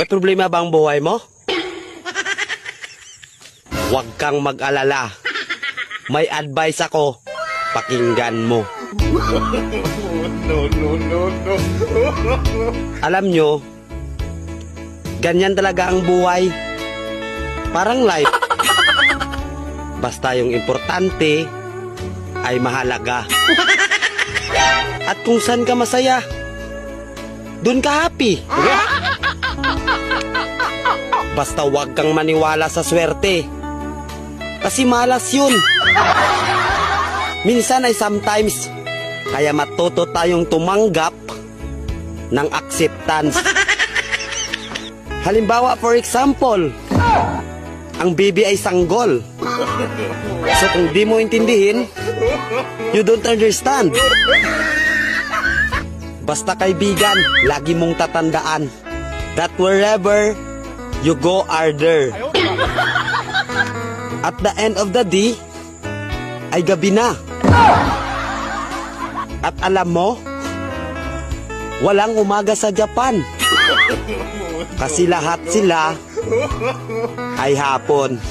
May problema ba ang buhay mo? Huwag kang mag-alala. May advice ako. Pakinggan mo. No. Alam nyo, ganyan talaga ang buhay. Parang life. Basta yung importante ay mahalaga. At kung saan ka masaya, dun ka happy. Basta wag kang maniwala sa swerte. Kasi malas yun. Minsan ay sometimes. Kaya matuto tayong tumanggap ng acceptance. Halimbawa, for example, ang baby ay sanggol. So kung di mo intindihin, you don't understand. Basta kaibigan, lagi mong tatandaan that wherever you go are there. At the end of the day, ay gabi na. At alam mo, walang umaga sa Japan. Kasi lahat sila ay hapon.